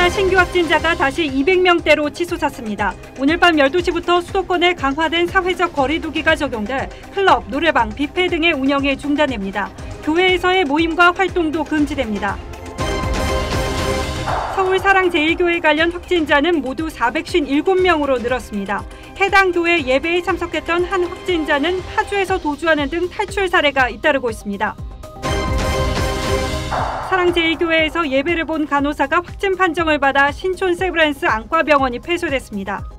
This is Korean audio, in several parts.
코로나 신규 확진자가 다시 200명대로 치솟았습니다. 오늘 밤 12시부터 수도권에 강화된 사회적 거리두기가 적용돼 클럽, 노래방, 뷔페 등의 운영이 중단됩니다. 교회에서의 모임과 활동도 금지됩니다. 서울 사랑제일교회 관련 확진자는 모두 457명으로 늘었습니다. 해당 교회 예배에 참석했던 한 확진자는 파주에서 도주하는 등 탈출 사례가 잇따르고 있습니다. 사랑제일교회에서 예배를 본 간호사가 확진 판정을 받아 신촌 세브란스 안과병원이 폐쇄됐습니다.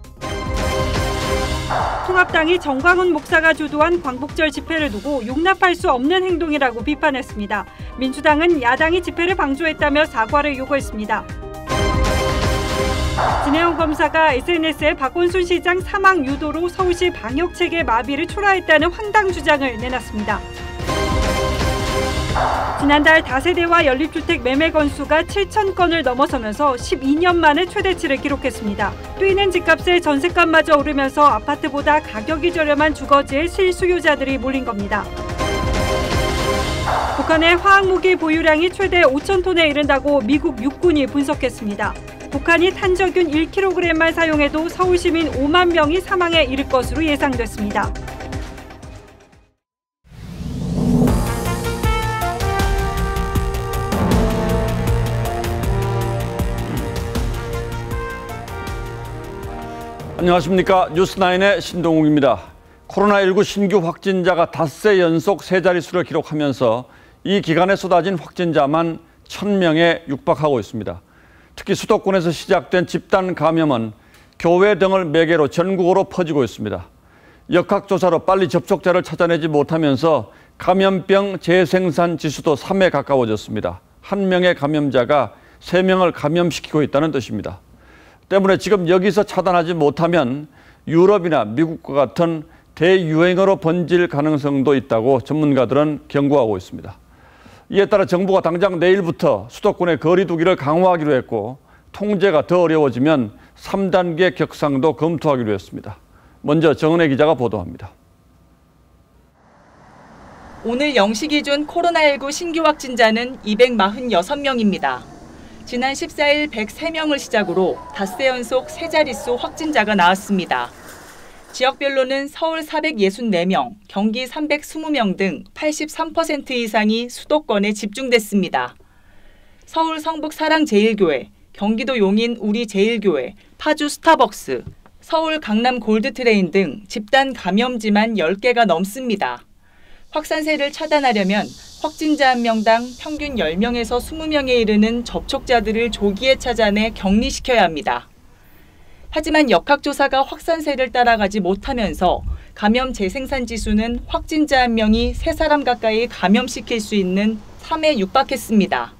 통합당이 정광훈 목사가 주도한 광복절 집회를 두고 용납할 수 없는 행동이라고 비판했습니다. 민주당은 야당이 집회를 방조했다며 사과를 요구했습니다. 진혜영 검사가 SNS에 박원순 시장 사망 유도로 서울시 방역체계 마비를 초래했다는 황당 주장을 내놨습니다. 지난달 다세대와 연립주택 매매 건수가 7,000건을 넘어서면서 12년 만에 최대치를 기록했습니다. 뛰는 집값에 전셋값마저 오르면서 아파트보다 가격이 저렴한 주거지에 실수요자들이 몰린 겁니다. 북한의 화학무기 보유량이 최대 5,000톤에 이른다고 미국 육군이 분석했습니다. 북한이 탄저균 1kg만 사용해도 서울 시민 5만 명이 사망에 이를 것으로 예상됐습니다. 안녕하십니까. 뉴스9의 신동욱입니다. 코로나19 신규 확진자가 닷새 연속 세 자릿수를 기록하면서 이 기간에 쏟아진 확진자만 1,000명에 육박하고 있습니다. 특히 수도권에서 시작된 집단 감염은 교회 등을 매개로 전국으로 퍼지고 있습니다. 역학조사로 빨리 접촉자를 찾아내지 못하면서 감염병 재생산 지수도 3에 가까워졌습니다. 한 명의 감염자가 3명을 감염시키고 있다는 뜻입니다. 때문에 지금 여기서 차단하지 못하면 유럽이나 미국과 같은 대유행으로 번질 가능성도 있다고 전문가들은 경고하고 있습니다. 이에 따라 정부가 당장 내일부터 수도권의 거리두기를 강화하기로 했고 통제가 더 어려워지면 3단계 격상도 검토하기로 했습니다. 먼저 정은혜 기자가 보도합니다. 오늘 0시 기준 코로나19 신규 확진자는 246명입니다. 지난 14일 103명을 시작으로 닷새 연속 세 자릿수 확진자가 나왔습니다. 지역별로는 서울 464명, 경기 320명 등 83% 이상이 수도권에 집중됐습니다. 서울 성북 사랑제일교회, 경기도 용인 우리제일교회, 파주 스타벅스, 서울 강남 골드트레인 등 집단 감염지만 10개가 넘습니다. 확산세를 차단하려면 확진자 1명당 평균 10명에서 20명에 이르는 접촉자들을 조기에 찾아내 격리시켜야 합니다. 하지만 역학조사가 확산세를 따라가지 못하면서 감염 재생산 지수는 확진자 1명이 3사람 가까이 감염시킬 수 있는 3에 육박했습니다.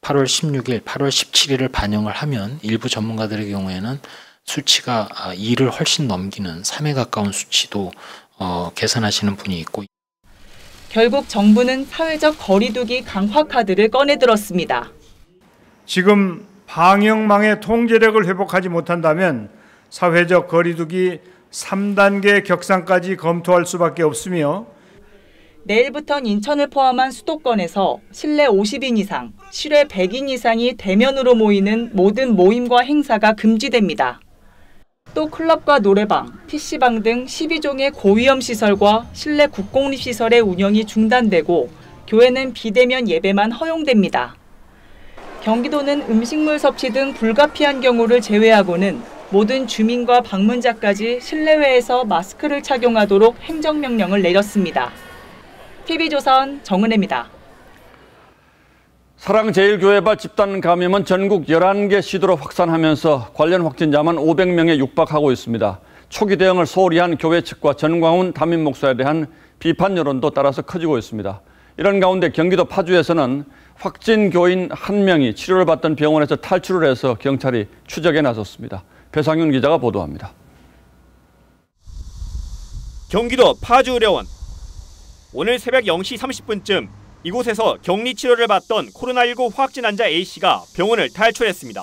8월 16일, 8월 17일을 반영을 하면 일부 전문가들의 경우에는 수치가 2를 훨씬 넘기는 3에 가까운 수치도 계산하시는 분이 있고, 결국 정부는 사회적 거리두기 강화 카드를 꺼내들었습니다. 지금 방역망의 통제력을 회복하지 못한다면 사회적 거리두기 3단계 격상까지 검토할 수밖에 없으며, 내일부터는 인천을 포함한 수도권에서 실내 50인 이상, 실외 100인 이상이 대면으로 모이는 모든 모임과 행사가 금지됩니다. 또 클럽과 노래방, PC방 등 12종의 고위험 시설과 실내 국공립시설의 운영이 중단되고 교회는 비대면 예배만 허용됩니다. 경기도는 음식물 섭취 등 불가피한 경우를 제외하고는 모든 주민과 방문자까지 실내외에서 마스크를 착용하도록 행정명령을 내렸습니다. TV조선 정은혜입니다. 사랑제일교회발 집단 감염은 전국 11개 시도로 확산하면서 관련 확진자만 500명에 육박하고 있습니다. 초기 대응을 소홀히 한 교회 측과 전광훈 담임 목사에 대한 비판 여론도 따라서 커지고 있습니다. 이런 가운데 경기도 파주에서는 확진 교인 1명이 치료를 받던 병원에서 탈출을 해서 경찰이 추적에 나섰습니다. 배상윤 기자가 보도합니다. 경기도 파주의료원. 오늘 새벽 0시 30분쯤 이곳에서 격리 치료를 받던 코로나19 확진 환자 A씨가 병원을 탈출했습니다.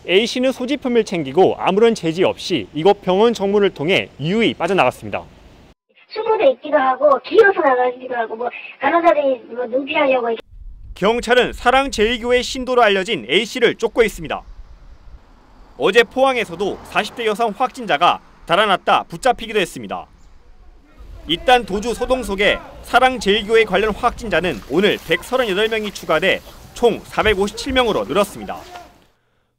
A씨는 소지품을 챙기고 아무런 제지 없이 이곳 병원 정문을 통해 유유히 빠져나갔습니다. 숨어져 있기도 하고 기어서 나가기도 하고 간호사들이 눈피하려고. 경찰은 사랑제일교회 신도로 알려진 A씨를 쫓고 있습니다. 어제 포항에서도 40대 여성 확진자가 달아났다 붙잡히기도 했습니다. 이딴 도주 소동 속에 사랑제일교회 관련 확진자는 오늘 138명이 추가돼 총 457명으로 늘었습니다.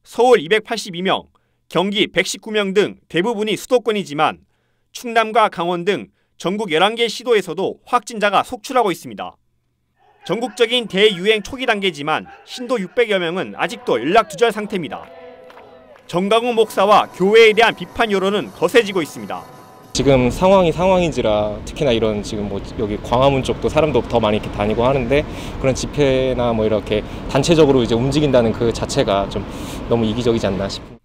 서울 282명, 경기 119명 등 대부분이 수도권이지만 충남과 강원 등 전국 11개 시도에서도 확진자가 속출하고 있습니다. 전국적인 대유행 초기 단계지만 신도 600여 명은 아직도 연락두절 상태입니다. 정강훈 목사와 교회에 대한 비판 여론은 거세지고 있습니다. 지금 상황인지라 특히나 이런 지금 뭐 여기 광화문 쪽도 사람도 더 많이 이렇게 다니고 하는데 그런 집회나 뭐 이렇게 단체적으로 이제 움직인다는 그 자체가 좀 너무 이기적이지 않나 싶습니다.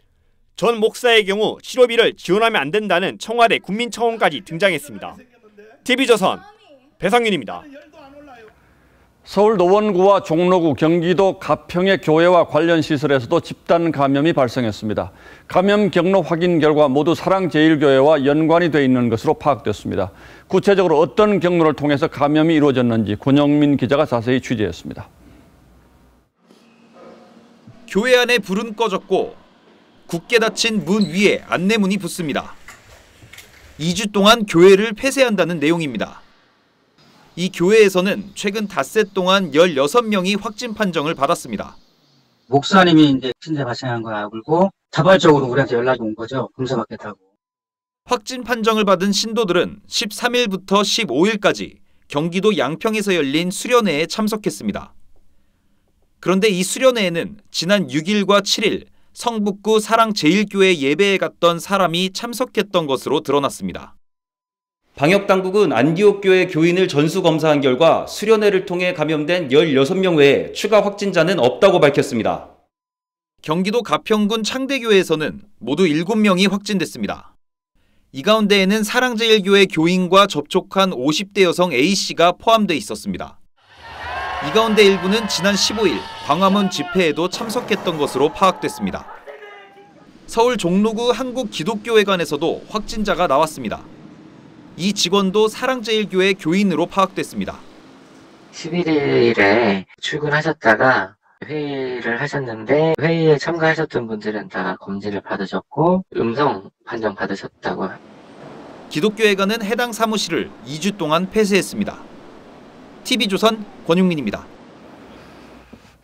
전 목사의 경우 치료비를 지원하면 안 된다는 청와대 국민청원까지 등장했습니다. TV조선 배성윤입니다. 서울 노원구와 종로구, 경기도 가평의 교회와 관련 시설에서도 집단 감염이 발생했습니다. 감염 경로 확인 결과 모두 사랑제일교회와 연관이 돼 있는 것으로 파악됐습니다. 구체적으로 어떤 경로를 통해서 감염이 이루어졌는지 권영민 기자가 자세히 취재했습니다. 교회 안에 불은 꺼졌고 굳게 닫힌 문 위에 안내문이 붙습니다. 2주 동안 교회를 폐쇄한다는 내용입니다. 이 교회에서는 최근 닷새 동안 16명이 확진 판정을 받았습니다. 목사님이 이제 신세 발생한 걸 알고 자발적으로 우리한테 연락이 온 거죠. 검사받겠다고. 확진 판정을 받은 신도들은 13일부터 15일까지 경기도 양평에서 열린 수련회에 참석했습니다. 그런데 이 수련회에는 지난 6일과 7일 성북구 사랑제일교회 예배에 갔던 사람이 참석했던 것으로 드러났습니다. 방역당국은 안디옥교회 교인을 전수검사한 결과 수련회를 통해 감염된 16명 외에 추가 확진자는 없다고 밝혔습니다. 경기도 가평군 창대교회에서는 모두 7명이 확진됐습니다. 이 가운데에는 사랑제일교회 교인과 접촉한 50대 여성 A씨가 포함돼 있었습니다. 이 가운데 일부는 지난 15일 광화문 집회에도 참석했던 것으로 파악됐습니다. 서울 종로구 한국기독교회관에서도 확진자가 나왔습니다. 이 직원도 사랑제일교회 교인으로 파악됐습니다. 11일에 출근하셨다가 회의를 하셨는데 회의에 참가하셨던 분들은 다 검진을 받으셨고 음성 판정 받으셨다고. 기독교회관은 해당 사무실을 2주 동안 폐쇄했습니다. TV조선 권용민입니다.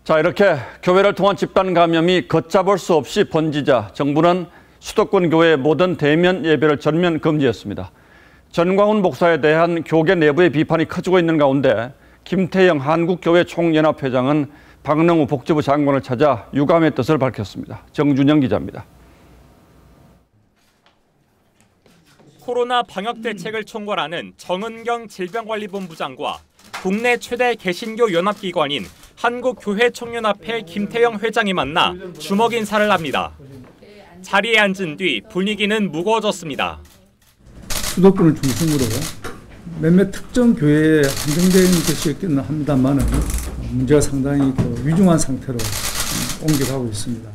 자, 이렇게 교회를 통한 집단 감염이 걷잡을 수 없이 번지자 정부는 수도권 교회의 모든 대면 예배를 전면 금지했습니다. 전광훈 목사에 대한 교계 내부의 비판이 커지고 있는 가운데 김태영 한국교회 총연합회장은 박능우 복지부 장관을 찾아 유감의 뜻을 밝혔습니다. 정준영 기자입니다. 코로나 방역 대책을 총괄하는 정은경 질병관리본부장과 국내 최대 개신교 연합기관인 한국교회총연합회 김태영 회장이 만나 주먹 인사를 합니다. 자리에 앉은 뒤 분위기는 무거워졌습니다. 수도권을 중심으로 몇몇 특정 교회에 한정된 것이 있기는 합니다만은 문제가 상당히 위중한 상태로 옮겨가고 있습니다.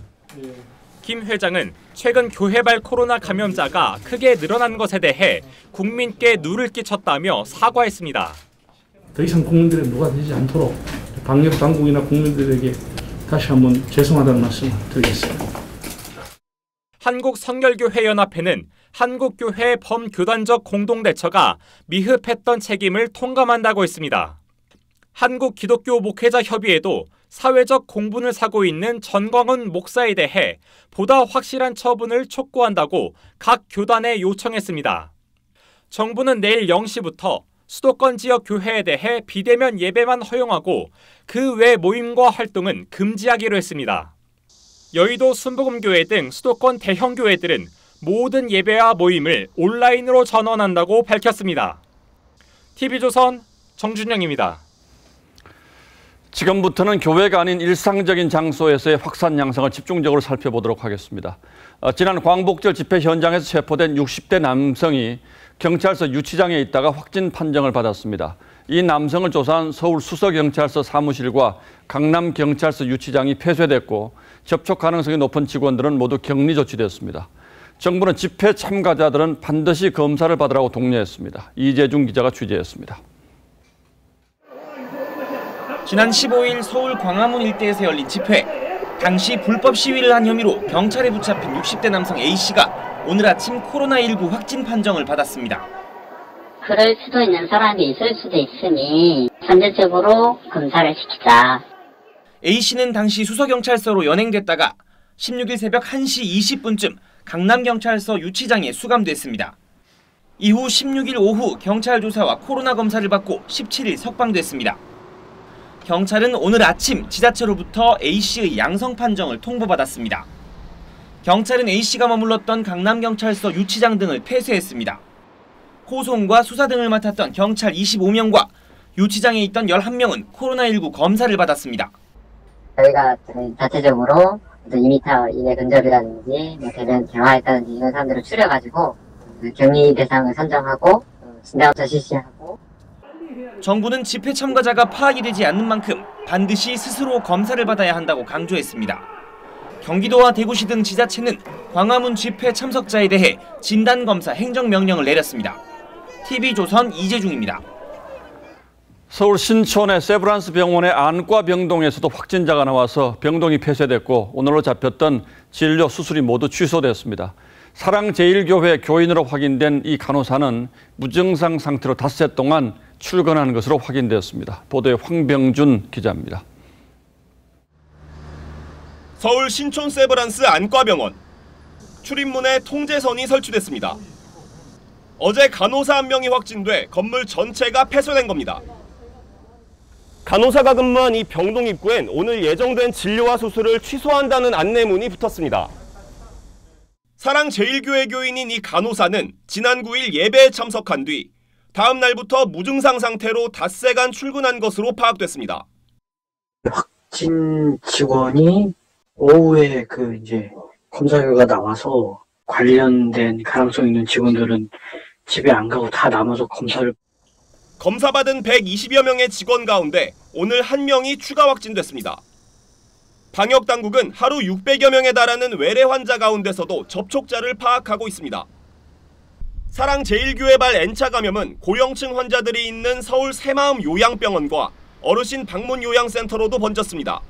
김 회장은 최근 교회발 코로나 감염자가 크게 늘어난 것에 대해 국민께 누를 끼쳤다며 사과했습니다. 더 이상 국민들의 누가 되지 않도록 방역 당국이나 국민들에게 다시 한번 죄송하다는 말씀을 드리겠습니다. 한국성결교회연합회는 한국교회 범교단적 공동대처가 미흡했던 책임을 통감한다고 했습니다. 한국기독교목회자협의회도 사회적 공분을 사고 있는 전광훈 목사에 대해 보다 확실한 처분을 촉구한다고 각 교단에 요청했습니다. 정부는 내일 0시부터 수도권 지역 교회에 대해 비대면 예배만 허용하고 그 외 모임과 활동은 금지하기로 했습니다. 여의도 순복음교회 등 수도권 대형 교회들은 모든 예배와 모임을 온라인으로 전환한다고 밝혔습니다. TV조선 정준영입니다. 지금부터는 교회가 아닌 일상적인 장소에서의 확산 양상을 집중적으로 살펴보도록 하겠습니다. 지난 광복절 집회 현장에서 체포된 60대 남성이 경찰서 유치장에 있다가 확진 판정을 받았습니다. 이 남성을 조사한 서울 수서경찰서 사무실과 강남경찰서 유치장이 폐쇄됐고 접촉 가능성이 높은 직원들은 모두 격리 조치됐습니다. 정부는 집회 참가자들은 반드시 검사를 받으라고 독려했습니다. 이재중 기자가 취재했습니다. 지난 15일 서울 광화문 일대에서 열린 집회. 당시 불법 시위를 한 혐의로 경찰에 붙잡힌 60대 남성 A씨가 오늘 아침 코로나19 확진 판정을 받았습니다. 그럴 수도 있는 사람이 있을 수도 있으니 선제적으로 검사를 시키자. A씨는 당시 수서경찰서로 연행됐다가 16일 새벽 1시 20분쯤 강남경찰서 유치장에 수감됐습니다. 이후 16일 오후 경찰 조사와 코로나 검사를 받고 17일 석방됐습니다. 경찰은 오늘 아침 지자체로부터 A씨의 양성 판정을 통보받았습니다. 경찰은 A씨가 머물렀던 강남경찰서 유치장 등을 폐쇄했습니다. 호송과 수사 등을 맡았던 경찰 25명과 유치장에 있던 11명은 코로나19 검사를 받았습니다. 저희가 자체적으로 2m 이내 근접이라든지 대면 대화했다든지 이런 사람들을 추려가지고 격리 대상을 선정하고 진단검사 실시하고. 정부는 집회 참가자가 파악이 되지 않는 만큼 반드시 스스로 검사를 받아야 한다고 강조했습니다. 경기도와 대구시 등 지자체는 광화문 집회 참석자에 대해 진단검사 행정명령을 내렸습니다. TV조선 이재중입니다. 서울 신촌의 세브란스 병원의 안과 병동에서도 확진자가 나와서 병동이 폐쇄됐고 오늘로 잡혔던 진료 수술이 모두 취소됐습니다. 사랑제일교회 교인으로 확인된 이 간호사는 무증상 상태로 닷새 동안 출근한 것으로 확인되었습니다. 보도에 황병준 기자입니다. 서울 신촌 세브란스 안과병원. 출입문에 통제선이 설치됐습니다. 어제 간호사 1명이 확진돼 건물 전체가 폐쇄된 겁니다. 간호사가 근무한 이 병동 입구엔 오늘 예정된 진료와 수술을 취소한다는 안내문이 붙었습니다. 사랑제일교회 교인인 이 간호사는 지난 9일 예배에 참석한 뒤 다음 날부터 무증상 상태로 닷새간 출근한 것으로 파악됐습니다. 확진 직원이 오후에 검사 결과 나와서 관련된 가능성 있는 직원들은 집에 안 가고 다 남아서 검사받은 120여 명의 직원 가운데 오늘 1명이 추가 확진됐습니다. 방역당국은 하루 600여 명에 달하는 외래 환자 가운데서도 접촉자를 파악하고 있습니다. 사랑제일교회발 N차 감염은 고령층 환자들이 있는 서울 새마음 요양병원과 어르신 방문 요양센터로도 번졌습니다.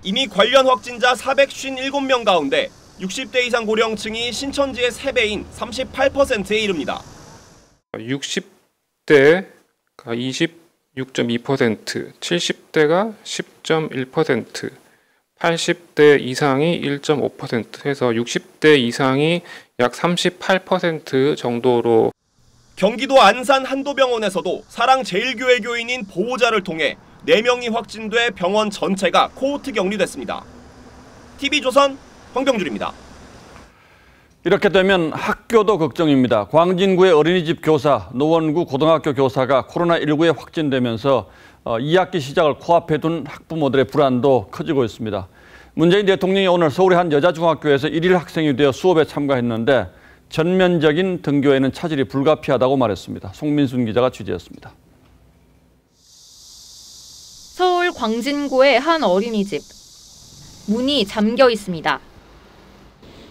이미 관련 확진자 457명 가운데 60대 이상 고령층이 신천지의 3배인 38%에 이릅니다. 60대가 26.2%, 70대가 10.1%, 80대 이상이 1.5% 해서 60대 이상이 약 38% 정도로. 경기도 안산 한도병원에서도 사랑제일교회 교인인 보호자를 통해 4명이 확진돼 병원 전체가 코호트 격리됐습니다. TV조선 황병준입니다. 이렇게 되면 학교도 걱정입니다. 광진구의 어린이집 교사, 노원구 고등학교 교사가 코로나19에 확진되면서 2학기 시작을 코앞에 둔 학부모들의 불안도 커지고 있습니다. 문재인 대통령이 오늘 서울의 한 여자중학교에서 1일 학생이 되어 수업에 참가했는데 전면적인 등교에는 차질이 불가피하다고 말했습니다. 송민순 기자가 취재했습니다. 서울 광진구의 한 어린이집. 문이 잠겨 있습니다.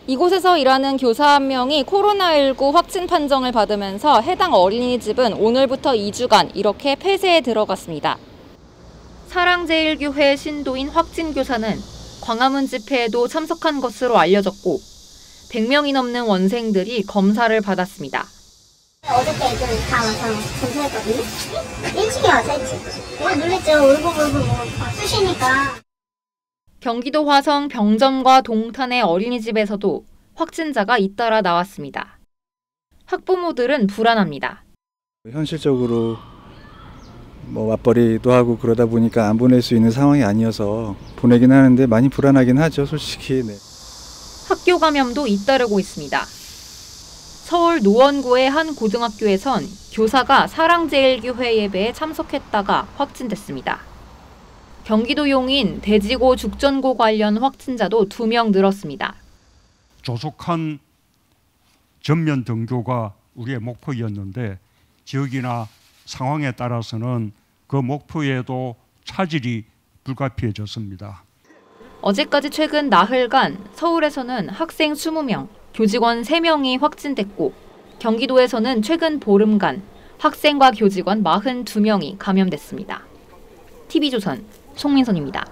이곳에서 일하는 교사 한 명이 코로나19 확진 판정을 받으면서 해당 어린이집은 오늘부터 2주간 이렇게 폐쇄에 들어갔습니다. 사랑제일교회 신도인 확진 교사는 광화문 집회에도 참석한 것으로 알려졌고 100명이 넘는 원생들이 검사를 받았습니다. 어저께 애들 다 와서 검사했거든요. 일찍이 와서 일찍. 놀랬죠. 울고불고 쑤시니까. 경기도 화성 병점과 동탄의 어린이집에서도 확진자가 잇따라 나왔습니다. 학부모들은 불안합니다. 현실적으로 맞벌이도 하고 그러다 보니까 안 보낼 수 있는 상황이 아니어서 보내긴 하는데 많이 불안하긴 하죠, 솔직히. 네. 학교 감염도 잇따르고 있습니다. 서울 노원구의 한 고등학교에선 교사가 사랑제일교회 예배에 참석했다가 확진됐습니다. 경기도 용인 대지고 죽전고 관련 확진자도 2명 늘었습니다. 조속한 전면 등교가 우리의 목표였는데 지역이나 상황에 따라서는 그 목표에도 차질이 불가피해졌습니다. 어제까지 최근 나흘간 서울에서는 학생 20명, 교직원 3명이 확진됐고 경기도에서는 최근 보름간 학생과 교직원 42명이 감염됐습니다. TV조선 송민선입니다.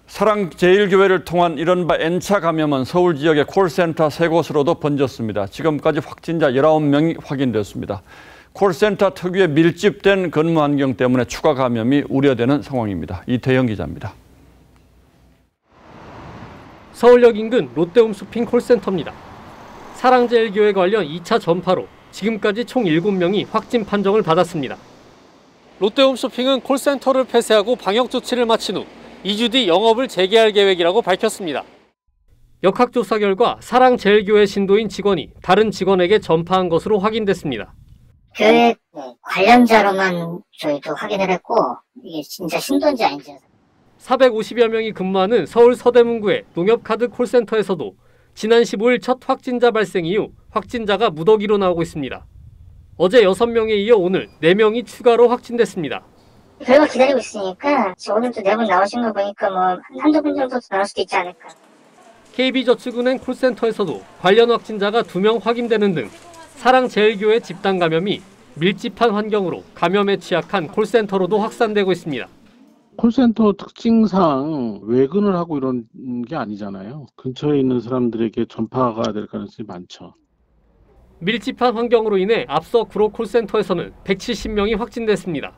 사랑제일교회를 통한 이른바 N차 감염은 서울 지역의 콜센터 3곳으로도 번졌습니다. 지금까지 확진자 19명이 확인됐습니다. 콜센터 특유의 밀집된 근무 환경 때문에 추가 감염이 우려되는 상황입니다. 이태영 기자입니다. 서울역 인근 롯데홈쇼핑 콜센터입니다. 사랑제일교회 관련 2차 전파로 지금까지 총 7명이 확진 판정을 받았습니다. 롯데홈쇼핑은 콜센터를 폐쇄하고 방역 조치를 마친 후 2주 뒤 영업을 재개할 계획이라고 밝혔습니다. 역학조사 결과 사랑제일교회 신도인 직원이 다른 직원에게 전파한 것으로 확인됐습니다. 교회 관련자로만 저희도 확인을 했고 이게 진짜 신도인지 아닌지 450여 명이 근무하는 서울 서대문구의 농협카드 콜센터에서도 지난 15일 첫 확진자 발생 이후 확진자가 무더기로 나오고 있습니다. 어제 6명에 이어 오늘 4명이 추가로 확진됐습니다. 결과 기다리고 있으니까 오늘도 4분 나오신 거 보니까 뭐 한두 분 정도 나올 수도 있지 않을까. KB저축은행 콜센터에서도 관련 확진자가 2명 확인되는 등 사랑제일교회 집단 감염이 밀집한 환경으로 감염에 취약한 콜센터로도 확산되고 있습니다. 콜센터 특징상 외근을 하고 이런 게 아니잖아요. 근처에 있는 사람들에게 전파가 될 가능성이 많죠. 밀집한 환경으로 인해 앞서 구로 콜센터에서는 170명이 확진됐습니다.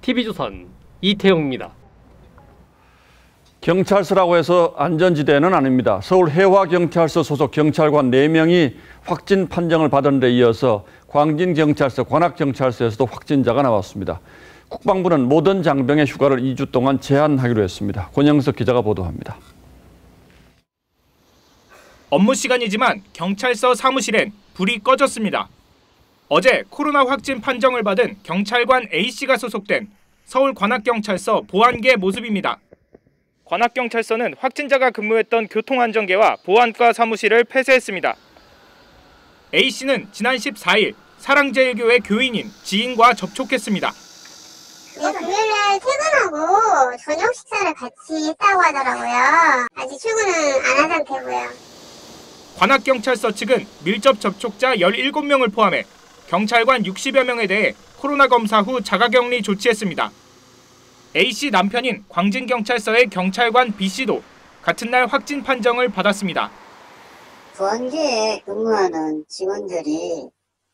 TV조선 이태영입니다. 경찰서라고 해서 안전지대는 아닙니다. 서울 해화경찰서 소속 경찰관 4명이 확진 판정을 받은 데 이어서 광진경찰서, 관악경찰서에서도 확진자가 나왔습니다. 국방부는 모든 장병의 휴가를 2주 동안 제한하기로 했습니다. 권영석 기자가 보도합니다. 업무 시간이지만 경찰서 사무실엔 불이 꺼졌습니다. 어제 코로나 확진 판정을 받은 경찰관 A씨가 소속된 서울 관악경찰서 보안계 모습입니다. 관악경찰서는 확진자가 근무했던 교통안전계와 보안과 사무실을 폐쇄했습니다. A씨는 지난 14일 사랑제일교회 교인인 지인과 접촉했습니다. 금요일날 퇴근하고 저녁 식사를 같이 했다고 하더라고요. 아직 출근은 안 한 상태고요. 관악경찰서 측은 밀접 접촉자 17명을 포함해 경찰관 60여 명에 대해 코로나 검사 후 자가격리 조치했습니다. A씨 남편인 광진경찰서의 경찰관 B씨도 같은 날 확진 판정을 받았습니다. 보안계에 근무하는 직원들이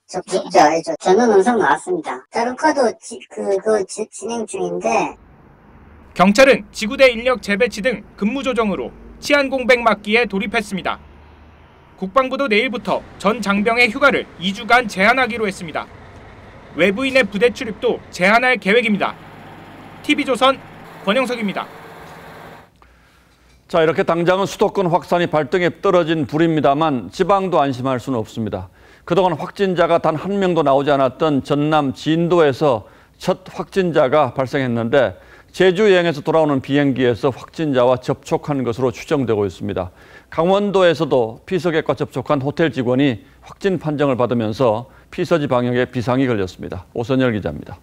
접촉자죠. 저는 음성 나왔습니다. 다른 과도 그거 진행 중인데. 경찰은 지구대 인력 재배치 등 근무 조정으로 치안 공백 막기에 돌입했습니다. 국방부도 내일부터 전 장병의 휴가를 2주간 제한하기로 했습니다. 외부인의 부대 출입도 제한할 계획입니다. TV조선 권영석입니다. 자, 이렇게 당장은 수도권 확산이 발등에 떨어진 불입니다만 지방도 안심할 수는 없습니다. 그동안 확진자가 단 1명도 나오지 않았던 전남 진도에서 첫 확진자가 발생했는데 제주 여행에서 돌아오는 비행기에서 확진자와 접촉한 것으로 추정되고 있습니다. 강원도에서도 피서객과 접촉한 호텔 직원이 확진 판정을 받으면서 피서지 방역에 비상이 걸렸습니다. 오선열 기자입니다.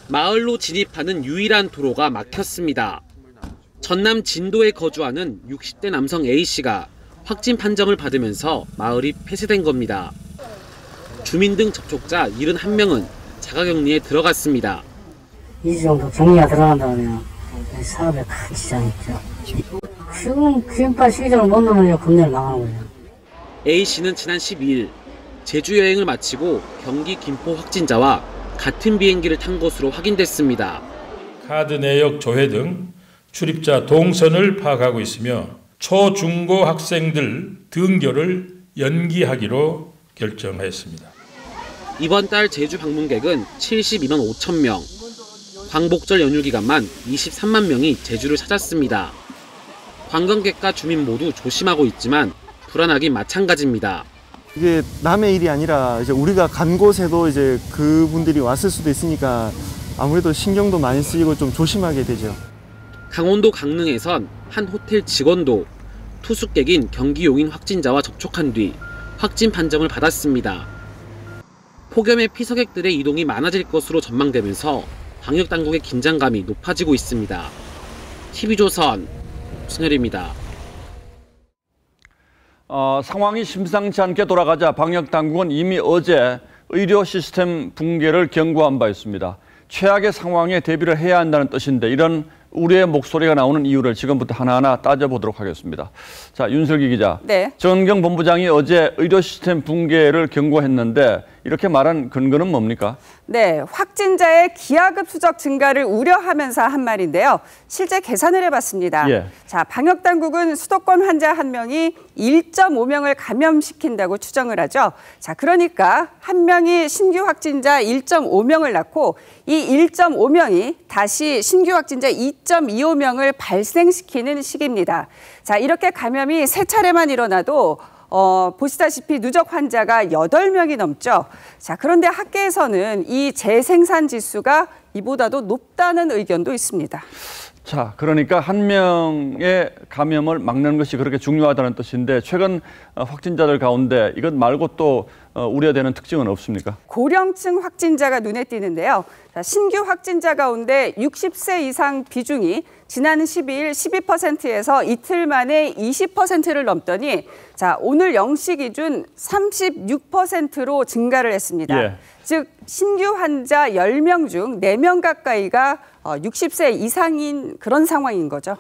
마을로 진입하는 유일한 도로가 막혔습니다. 전남 진도에 거주하는 60대 남성 A씨가 확진 판정을 받으면서 마을이 폐쇄된 겁니다. 주민 등 접촉자 71명은 자가격리에 들어갔습니다. 2주 정도 격리가 들어간다면 사업에 큰 지장이 있죠. 지금 긴팔 시기적으로 못 넘으려고 금년을 망하는 거예요. A씨는 지난 12일 제주 여행을 마치고 경기 김포 확진자와 같은 비행기를 탄 것으로 확인됐습니다. 카드 내역 조회 등 출입자 동선을 파악하고 있으며 초, 중고 학생들 등교를 연기하기로 결정하였습니다. 이번 달 제주 방문객은 72만 5천 명, 광복절 연휴 기간만 23만 명이 제주를 찾았습니다. 관광객과 주민 모두 조심하고 있지만 불안하긴 마찬가지입니다. 이게 남의 일이 아니라 이제 우리가 간 곳에도 이제 그분들이 왔을 수도 있으니까 아무래도 신경도 많이 쓰이고 좀 조심하게 되죠. 강원도 강릉에선 한 호텔 직원도 투숙객인 경기용인 확진자와 접촉한 뒤 확진 판정을 받았습니다. 폭염에 피서객들의 이동이 많아질 것으로 전망되면서 방역당국의 긴장감이 높아지고 있습니다. TV조선 신혜리입니다. 상황이 심상치 않게 돌아가자 방역당국은 이미 어제 의료 시스템 붕괴를 경고한 바 있습니다. 최악의 상황에 대비를 해야 한다는 뜻인데 이런 우리의 목소리가 나오는 이유를 지금부터 하나하나 따져보도록 하겠습니다. 자, 윤슬기 기자. 네. 정은경 본부장이 어제 의료 시스템 붕괴를 경고했는데 이렇게 말한 근거는 뭡니까? 네, 확진자의 기하급수적 증가를 우려하면서 한 말인데요. 실제 계산을 해봤습니다. 예. 자, 방역당국은 수도권 환자 1명이 1.5명을 감염시킨다고 추정을 하죠. 자, 그러니까 1명이 신규 확진자 1.5명을 낳고 이 1.5명이 다시 신규 확진자 2.25명을 발생시키는 시기입니다. 자, 이렇게 감염이 3차례만 일어나도 보시다시피 누적 환자가 8명이 넘죠. 자, 그런데 학계에서는 이 재생산 지수가 이보다도 높다는 의견도 있습니다. 자, 그러니까 1명의 감염을 막는 것이 그렇게 중요하다는 뜻인데 최근 확진자들 가운데 이것 말고 또 우려되는 특징은 없습니까? 고령층 확진자가 눈에 띄는데요. 자, 신규 확진자 가운데 60세 이상 비중이 지난 12일 12%에서 이틀 만에 20%를 넘더니 자, 오늘 0시 기준 36%로 증가를 했습니다. 예. 즉 신규 환자 10명 중 4명 가까이가 60세 이상인 그런 상황인 거죠.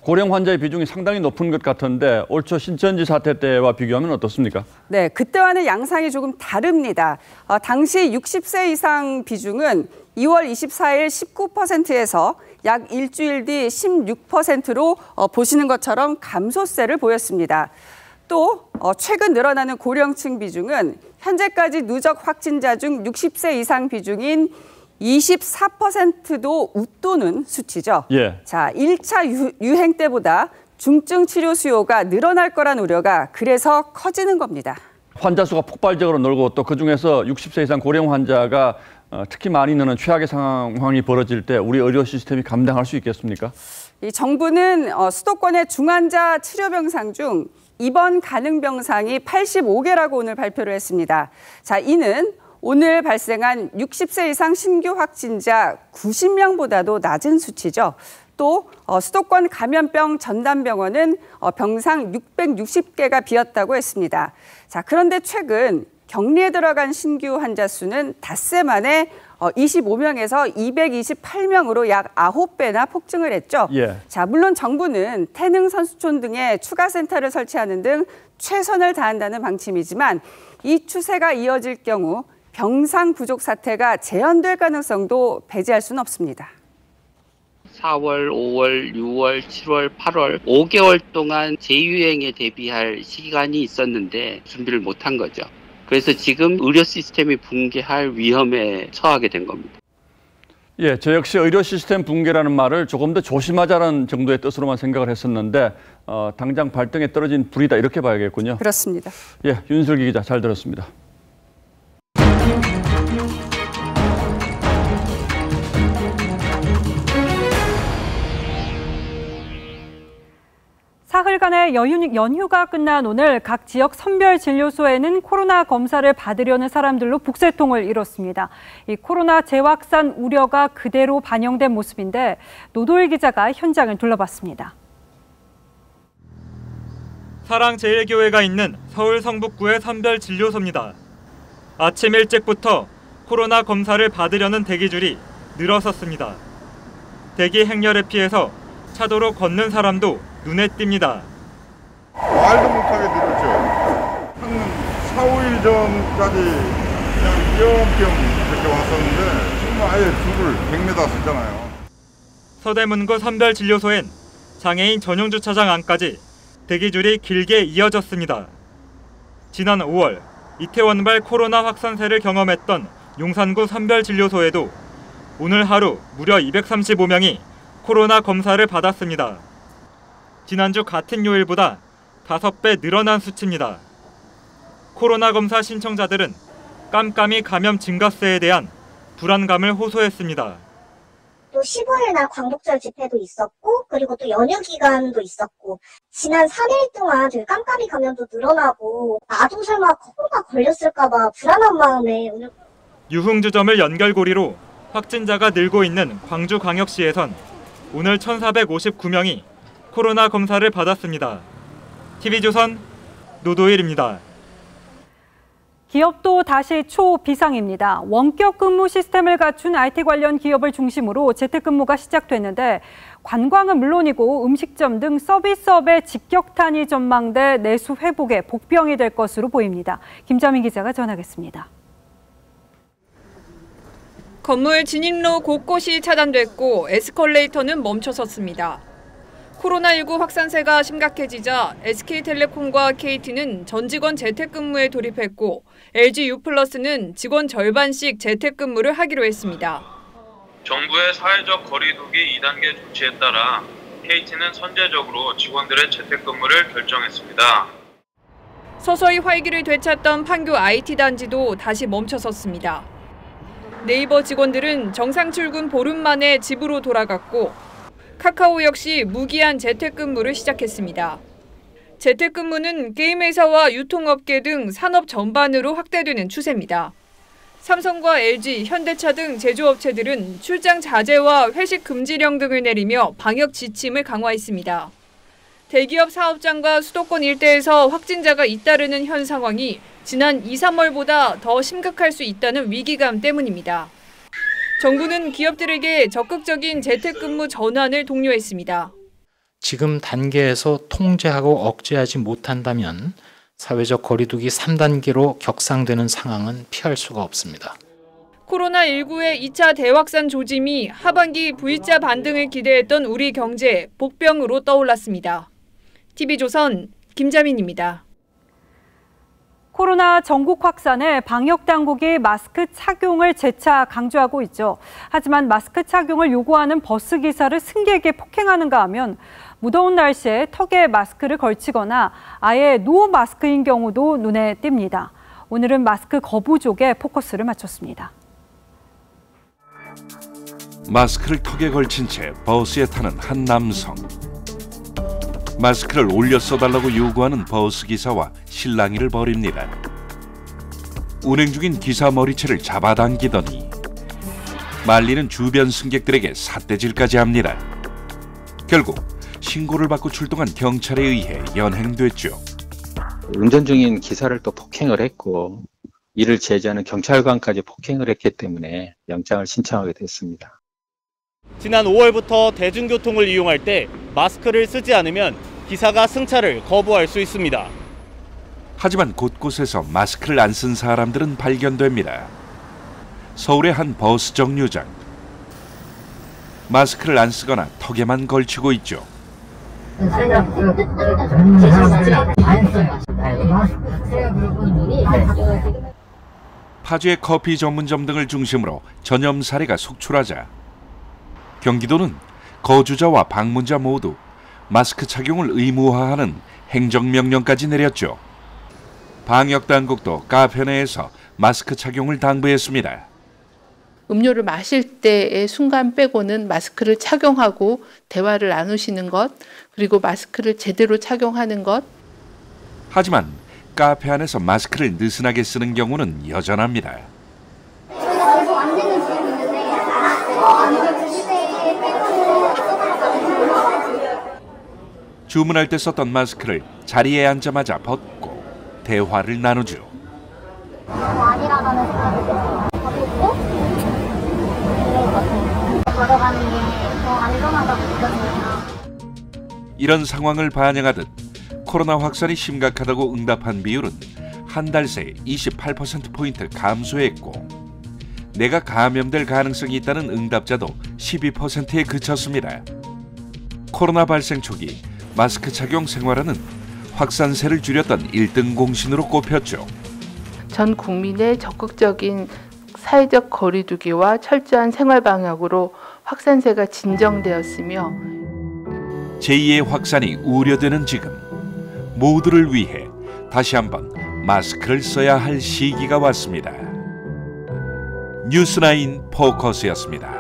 고령 환자의 비중이 상당히 높은 것 같은데 올 초 신천지 사태 때와 비교하면 어떻습니까? 네, 그때와는 양상이 조금 다릅니다. 당시 60세 이상 비중은 2월 24일 19%에서 약 일주일 뒤 16%로 보시는 것처럼 감소세를 보였습니다. 또 최근 늘어나는 고령층 비중은 현재까지 누적 확진자 중 60세 이상 비중인 24%도 웃도는 수치죠. 예. 자, 1차 유행 때보다 중증 치료 수요가 늘어날 거란 우려가 그래서 커지는 겁니다. 환자 수가 폭발적으로 늘고 또 그중에서 60세 이상 고령 환자가 특히 많이 느는 최악의 상황이 벌어질 때 우리 의료 시스템이 감당할 수 있겠습니까? 이 정부는 수도권의 중환자 치료병상 중 입원 가능 병상이 85개라고 오늘 발표를 했습니다. 자, 이는 오늘 발생한 60세 이상 신규 확진자 90명보다도 낮은 수치죠. 또 수도권 감염병 전담병원은 병상 660개가 비었다고 했습니다. 자, 그런데 최근 격리에 들어간 신규 환자 수는 닷새 만에 25명에서 228명으로 약 9배나 폭증을 했죠. 예. 자, 물론 정부는 태릉 선수촌 등에 추가 센터를 설치하는 등 최선을 다한다는 방침이지만 이 추세가 이어질 경우 병상 부족 사태가 재현될 가능성도 배제할 수는 없습니다. 4월, 5월, 6월, 7월, 8월 5개월 동안 재유행에 대비할 시간이 있었는데 준비를 못한 거죠. 그래서 지금 의료 시스템이 붕괴할 위험에 처하게 된 겁니다. 예, 저 역시 의료 시스템 붕괴라는 말을 조금 더 조심하자는 정도의 뜻으로만 생각을 했었는데 당장 발등에 떨어진 불이다 이렇게 봐야겠군요. 그렇습니다. 예, 윤슬기 기자 잘 들었습니다. 사흘간의 연휴가 끝난 오늘 각 지역 선별진료소에는 코로나 검사를 받으려는 사람들로 북새통을 이뤘습니다. 이 코로나 재확산 우려가 그대로 반영된 모습인데 노도일 기자가 현장을 둘러봤습니다. 사랑제일교회가 있는 서울 성북구의 선별진료소입니다. 아침 일찍부터 코로나 검사를 받으려는 대기줄이 늘어섰습니다. 대기 행렬에 피해서 차도로 걷는 사람도 눈에 띕니다. 말도 못하게 늘었죠. 한 4, 5일 전까지 그냥 뿅뿅 이렇게 왔었는데 지금 아예 줄을 100m 섰잖아요. 서대문구 선별진료소엔 장애인 전용 주차장 안까지 대기줄이 길게 이어졌습니다. 지난 5월 이태원발 코로나 확산세를 경험했던 용산구 선별진료소에도 오늘 하루 무려 235명이 코로나 검사를 받았습니다. 지난주 같은 요일보다 5배 늘어난 수치입니다. 코로나 검사 신청자들은 깜깜이 감염 증가세에 대한 불안감을 호소했습니다. 또 15일날 광복절 집회도 있었고 그리고 또 연휴 기간도 있었고 지난 3일 동안 되게 깜깜이 감염도 늘어나고 나도 설마 코로나 걸렸을까 봐 불안한 마음에 오늘 유흥주점을 연결고리로 확진자가 늘고 있는 광주광역시에선 오늘 1,459명이 코로나 검사를 받았습니다. TV조선 노도일입니다. 기업도 다시 초비상입니다. 원격 근무 시스템을 갖춘 IT 관련 기업을 중심으로 재택근무가 시작됐는데 관광은 물론이고 음식점 등 서비스업의 직격탄이 전망돼 내수 회복에 복병이 될 것으로 보입니다. 김자민 기자가 전하겠습니다. 건물 진입로 곳곳이 차단됐고 에스컬레이터는 멈춰섰습니다. 코로나19 확산세가 심각해지자 SK텔레콤과 KT는 전 직원 재택근무에 돌입했고 LG유플러스는 직원 절반씩 재택근무를 하기로 했습니다. 정부의 사회적 거리두기 2단계 조치에 따라 KT는 선제적으로 직원들의 재택근무를 결정했습니다. 서서히 활기를 되찾던 판교 IT단지도 다시 멈춰섰습니다. 네이버 직원들은 정상 출근 보름 만에 집으로 돌아갔고 카카오 역시 무기한 재택근무를 시작했습니다. 재택근무는 게임 회사와 유통업계 등 산업 전반으로 확대되는 추세입니다. 삼성과 LG, 현대차 등 제조업체들은 출장 자제와 회식 금지령 등을 내리며 방역 지침을 강화했습니다. 대기업 사업장과 수도권 일대에서 확진자가 잇따르는 현 상황이 지난 2, 3월보다 더 심각할 수 있다는 위기감 때문입니다. 정부는 기업들에게 적극적인 재택근무 전환을 독려했습니다. 지금 단계에서 통제하고 억제하지 못한다면 사회적 거리두기 3단계로 격상되는 상황은 피할 수가 없습니다. 코로나19의 2차 대확산 조짐이 하반기 V자 반등을 기대했던 우리 경제 복병으로 떠올랐습니다. TV조선 김자민입니다. 코로나 전국 확산에 방역당국이 마스크 착용을 재차 강조하고 있죠. 하지만 마스크 착용을 요구하는 버스기사를 승객에게 폭행하는가 하면 무더운 날씨에 턱에 마스크를 걸치거나 아예 노 마스크인 경우도 눈에 띕니다. 오늘은 마스크 거부족에 포커스를 맞췄습니다. 마스크를 턱에 걸친 채 버스에 타는 한 남성. 마스크를 올려 써달라고 요구하는 버스기사와 실랑이를 벌입니다. 운행 중인 기사 머리채를 잡아당기더니 말리는 주변 승객들에게 삿대질까지 합니다. 결국 신고를 받고 출동한 경찰에 의해 연행됐죠. 운전 중인 기사를 또 폭행을 했고 이를 제지하는 경찰관까지 폭행을 했기 때문에 영장을 신청하게 됐습니다. 지난 5월부터 대중교통을 이용할 때 마스크를 쓰지 않으면 기사가 승차를 거부할 수 있습니다. 하지만 곳곳에서 마스크를 안 쓴 사람들은 발견됩니다. 서울의 한 버스 정류장. 마스크를 안 쓰거나 턱에만 걸치고 있죠. 파주의 커피 전문점 등을 중심으로 전염 사례가 속출하자 경기도는 거주자와 방문자 모두 마스크 착용을 의무화하는 행정명령까지 내렸죠. 방역당국도 카페 내에서 마스크 착용을 당부했습니다. 음료를 마실 때의 순간 빼고는 마스크를 착용하고 대화를 나누시는 것, 그리고 마스크를 제대로 착용하는 것. 하지만 카페 안에서 마스크를 느슨하게 쓰는 경우는 여전합니다. 주문할 때 썼던 마스크를 자리에 앉자마자 벗고 대화를 나누죠. 이런 상황을 반영하듯 코로나 확산이 심각하다고 응답한 비율은 한 달 새 28%포인트 감소했고 내가 감염될 가능성이 있다는 응답자도 12%에 그쳤습니다. 코로나 발생 초기 마스크 착용 생활화는 확산세를 줄였던 1등 공신으로 꼽혔죠. 전 국민의 적극적인 사회적 거리두기와 철저한 생활 방역으로 확산세가 진정되었으며 제2의 확산이 우려되는 지금 모두를 위해 다시 한번 마스크를 써야 할 시기가 왔습니다. 뉴스9 포커스였습니다.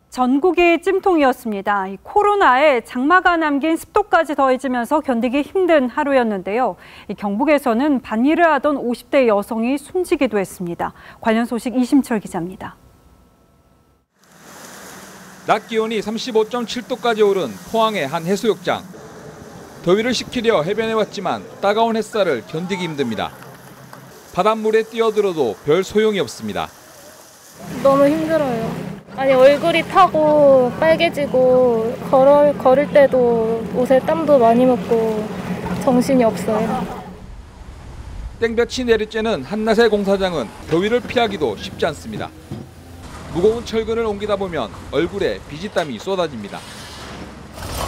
전국이 찜통이었습니다. 이 코로나에 장마가 남긴 습도까지 더해지면서 견디기 힘든 하루였는데요. 이 경북에서는 밭일을 하던 50대 여성이 숨지기도 했습니다. 관련 소식 이심철 기자입니다. 낮 기온이 35.7도까지 오른 포항의 한 해수욕장. 더위를 식히려 해변에 왔지만 따가운 햇살을 견디기 힘듭니다. 바닷물에 뛰어들어도 별 소용이 없습니다. 너무 힘들어요. 아니 얼굴이 타고 빨개지고 걸을 때도 옷에 땀도 많이 묻고 정신이 없어요. 땡볕이 내리쬐는 한낮의 공사장은 더위를 피하기도 쉽지 않습니다. 무거운 철근을 옮기다 보면 얼굴에 비지땀이 쏟아집니다.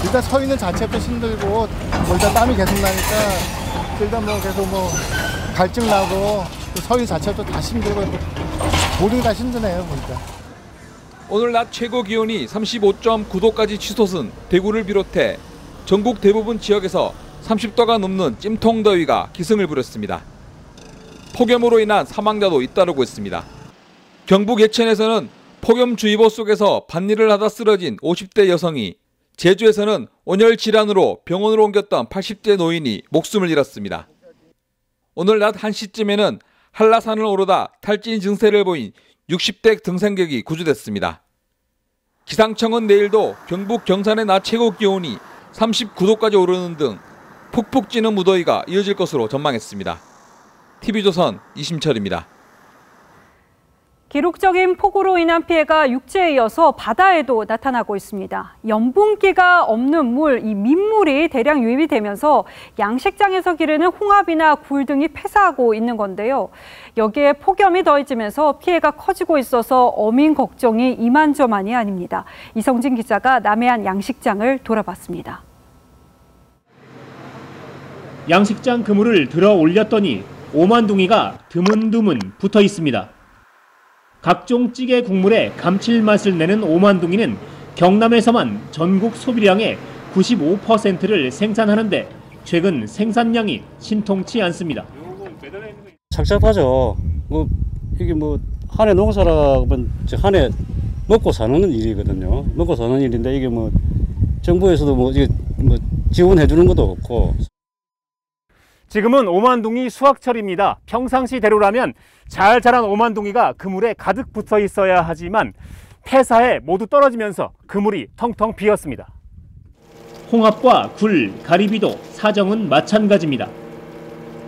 일단 서 있는 자체도 힘들고 일단 땀이 계속 나니까 일단 계속 갈증 나고 서 있는 자체도 다 힘들고 모든 게 다 힘드네요 보니까. 오늘 낮 최고 기온이 35.9도까지 치솟은 대구를 비롯해 전국 대부분 지역에서 30도가 넘는 찜통 더위가 기승을 부렸습니다. 폭염으로 인한 사망자도 잇따르고 있습니다. 경북 예천에서는 폭염주의보 속에서 밭일을 하다 쓰러진 50대 여성이, 제주에서는 온열 질환으로 병원으로 옮겼던 80대 노인이 목숨을 잃었습니다. 오늘 낮 1시쯤에는 한라산을 오르다 탈진 증세를 보인 60대 등산객이 구조됐습니다. 기상청은 내일도 경북 경산의 낮 최고 기온이 39도까지 오르는 등 푹푹 찌는 무더위가 이어질 것으로 전망했습니다. TV조선 이심철입니다. 기록적인 폭우로 인한 피해가 육지에 이어서 바다에도 나타나고 있습니다. 염분기가 없는 물, 이 민물이 대량 유입이 되면서 양식장에서 기르는 홍합이나 굴 등이 폐사하고 있는 건데요. 여기에 폭염이 더해지면서 피해가 커지고 있어서 어민 걱정이 이만저만이 아닙니다. 이성진 기자가 남해안 양식장을 돌아봤습니다. 양식장 그물을 들어 올렸더니 오만둥이가 드문드문 붙어 있습니다. 각종 찌개 국물에 감칠맛을 내는 오만둥이는 경남에서만 전국 소비량의 95%를 생산하는데 최근 생산량이 신통치 않습니다. 착잡하죠. 이게 한 해 농사라면 한 해 먹고 사는 일이거든요. 먹고 사는 일인데 이게 정부에서도 지원해 주는 것도 없고. 지금은 오만둥이 수확철입니다. 평상시대로라면 잘 자란 오만둥이가 그물에 가득 붙어 있어야 하지만 폐사해 모두 떨어지면서 그물이 텅텅 비었습니다. 홍합과 굴, 가리비도 사정은 마찬가지입니다.